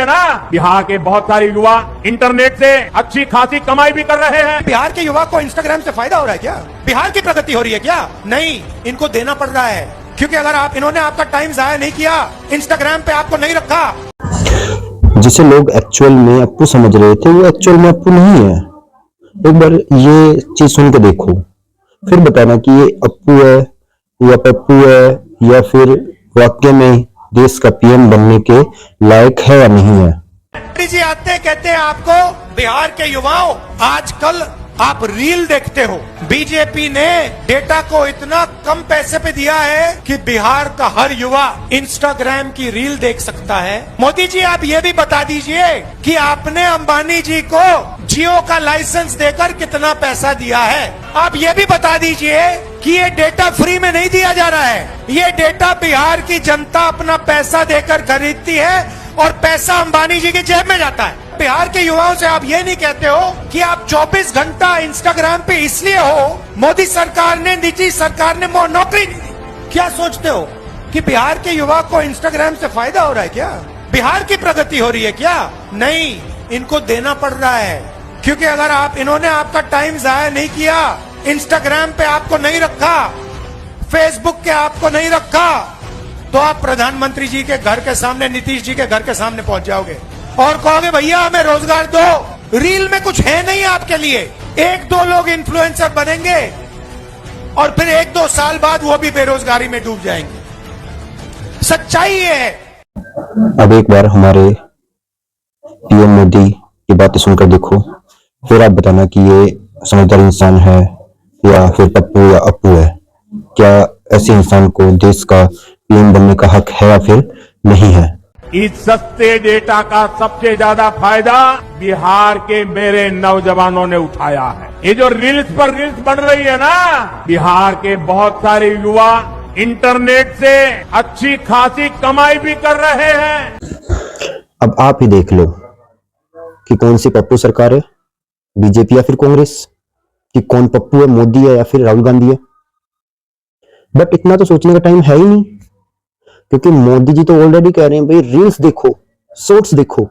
है ना। बिहार के बहुत सारे युवा इंटरनेट से अच्छी खासी कमाई भी कर रहे हैं। बिहार के युवा को इंस्टाग्राम से फायदा हो रहा है क्या? बिहार की प्रगति हो रही है क्या? नहीं, इनको देना पड़ रहा है, क्योंकि अगर इन्होंने आपका टाइम जाया नहीं किया, इंस्टाग्राम पे आपको नहीं रखा। जिसे लोग एक्चुअल में अप्पू समझ रहे थे, वो एक्चुअल में अप्पू नहीं है। एक बार ये चीज सुन के देखो, फिर बताना कि ये अप्पू है या पप्पू है, या फिर वाकई में देश का पीएम बनने के लायक है या नहीं है। मोदी जी आते कहते हैं आपको, बिहार के युवाओं, आजकल आप रील देखते हो। बीजेपी ने डेटा को इतना कम पैसे पे दिया है कि बिहार का हर युवा इंस्टाग्राम की रील देख सकता है। मोदी जी, आप ये भी बता दीजिए कि आपने अंबानी जी को जियो का लाइसेंस देकर कितना पैसा दिया है। आप ये भी बता दीजिए कि ये डेटा फ्री में नहीं दिया जा रहा है। ये डेटा बिहार की जनता अपना पैसा देकर खरीदती है और पैसा अंबानी जी की जेब में जाता है। बिहार के युवाओं से आप ये नहीं कहते हो कि आप 24 घंटा इंस्टाग्राम पे इसलिए हो, मोदी सरकार ने, निजी सरकार ने नौकरी नहीं दी। क्या सोचते हो कि बिहार के युवा को इंस्टाग्राम से फायदा हो रहा है क्या? बिहार की प्रगति हो रही है क्या? नहीं, इनको देना पड़ रहा है, क्योंकि अगर इन्होंने आपका टाइम जाया नहीं किया, इंस्टाग्राम पे आपको नहीं रखा, फेसबुक के आपको नहीं रखा, तो आप प्रधानमंत्री जी के घर के सामने, नीतीश जी के घर के सामने पहुंच जाओगे और कहोगे भैया हमें रोजगार दो। रील में कुछ है नहीं आपके लिए। एक दो लोग इन्फ्लुएंसर बनेंगे और फिर 1-2 साल बाद वो भी बेरोजगारी में डूब जाएंगे। सच्चाई ये है। अब एक बार हमारे पीएम मोदी की बातें सुनकर देखो, फिर आप बताना कि ये समझदार इंसान है या फिर पप्पू या अप्पू है। क्या ऐसे इंसान को देश का पीएम बनने का हक है या फिर नहीं है। इस सस्ते डेटा का सबसे ज्यादा फायदा बिहार के मेरे नौजवानों ने उठाया है। ये जो रील्स पर रील्स बन रही है ना, बिहार के बहुत सारे युवा इंटरनेट से अच्छी खासी कमाई भी कर रहे हैं। अब आप ही देख लो कि कौन सी पप्पू सरकार है, बीजेपी या फिर कांग्रेस, कि कौन पप्पू है, मोदी है या फिर राहुल गांधी है। बट इतना तो सोचने का टाइम है ही नहीं, क्योंकि मोदी जी तो ऑलरेडी कह रहे हैं भाई रील्स देखो, शॉर्ट्स देखो।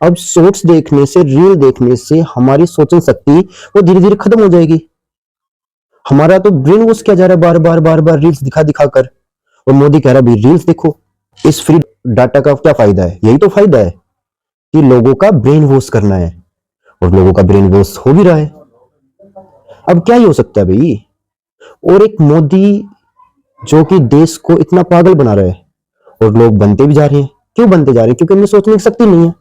अब शॉर्ट्स देखने से, रील देखने से हमारी सोचने शक्ति वो धीरे धीरे खत्म हो जाएगी। हमारा तो ब्रेन वॉश किया जा रहा है बार बार बार बार रील्स दिखा दिखा कर, और मोदी कह रहा है भाई रील्स देखो। इस फ्री डाटा का क्या फायदा है? यही तो फायदा है कि लोगों का ब्रेन वॉश करना है, और लोगों का ब्रेन वॉश हो भी रहा है। अब क्या ही हो सकता है भाई। और एक मोदी जो कि देश को इतना पागल बना रहा है, और लोग बनते भी जा रहे हैं। क्यों बनते जा रहे हैं? क्योंकि उन्हें सोचने की शक्ति नहीं है।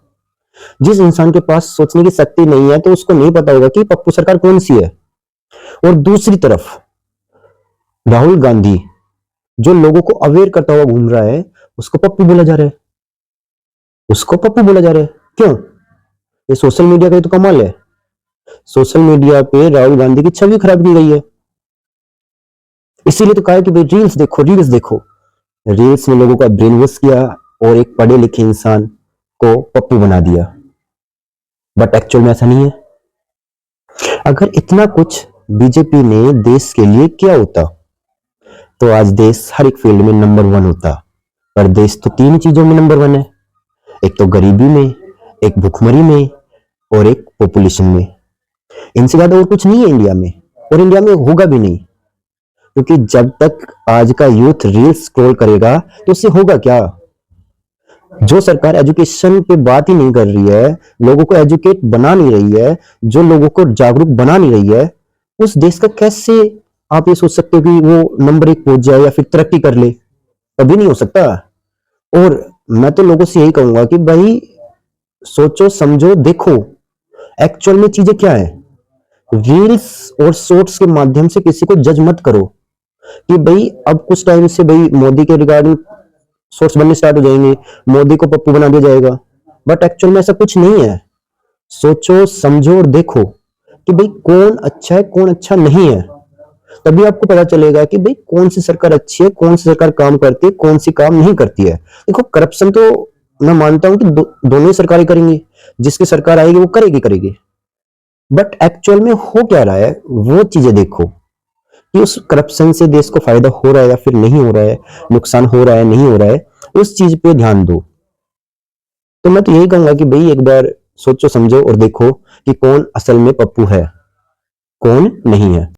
जिस इंसान के पास सोचने की शक्ति नहीं है, तो उसको नहीं पता होगा कि पप्पू सरकार कौन सी है। और दूसरी तरफ राहुल गांधी, जो लोगों को अवेयर करता हुआ घूम रहा है, उसको पप्पू बोला जा रहा है। उसको पप्पू बोला जा रहा है। क्यों? ये सोशल मीडिया का ही तो कमाल है। सोशल मीडिया पे राहुल गांधी की छवि खराब की गई है। इसीलिए तो कहा है कि भाई रील्स देखो, रील्स देखो। रील्स ने लोगों का ब्रेन वॉश किया और एक पढ़े लिखे इंसान को पप्पू बना दिया। बट एक्चुअल में ऐसा नहीं है। अगर इतना कुछ बीजेपी ने देश के लिए किया होता, तो आज देश हर एक फील्ड में नंबर 1 होता। पर देश तो 3 चीजों में नंबर 1 है। एक तो गरीबी में, एक भुखमरी में, और एक पॉपुलेशन में। इनसे ज्यादा और कुछ नहीं है इंडिया में, और इंडिया में होगा भी नहीं। क्योंकि जब तक आज का यूथ रील्स स्क्रॉल करेगा, तो उससे होगा क्या? जो सरकार एजुकेशन पे बात ही नहीं कर रही है, लोगों को एजुकेट बना नहीं रही है, जो लोगों को जागरूक बना नहीं रही है, उस देश का कैसे आप ये सोच सकते हो कि वो नंबर 1 पहुंच जाए या फिर तरक्की कर ले? कभी नहीं हो सकता। और मैं तो लोगों से यही कहूंगा कि भाई सोचो, समझो, देखो एक्चुअल में चीजें क्या है। रील्स और शॉर्ट्स के माध्यम से किसी को जज मत करो कि भाई अब कुछ टाइम से भाई मोदी के रिगार्डिंग शॉर्ट्स बनने स्टार्ट हो जाएंगे, मोदी को पप्पू बना दिया जाएगा। बट एक्चुअल में ऐसा कुछ नहीं है। सोचो, समझो और देखो कि भाई कौन अच्छा है, कौन अच्छा नहीं है। तभी आपको पता चलेगा कि भाई कौन सी सरकार अच्छी है, कौन सी सरकार काम करती है, कौन सी काम नहीं करती है। देखो, करप्शन तो मैं मानता हूं कि दोनों ही सरकारें करेंगी। जिसकी सरकार आएगी वो करेगी। बट एक्चुअल में हो क्या रहा है, वो चीजें देखो कि उस करप्शन से देश को फायदा हो रहा है या फिर नहीं हो रहा है, नुकसान हो रहा है नहीं हो रहा है, उस चीज पे ध्यान दो। तो मैं तो यही कहूंगा कि भाई एक बार सोचो समझो और देखो कि कौन असल में पप्पू है, कौन नहीं है।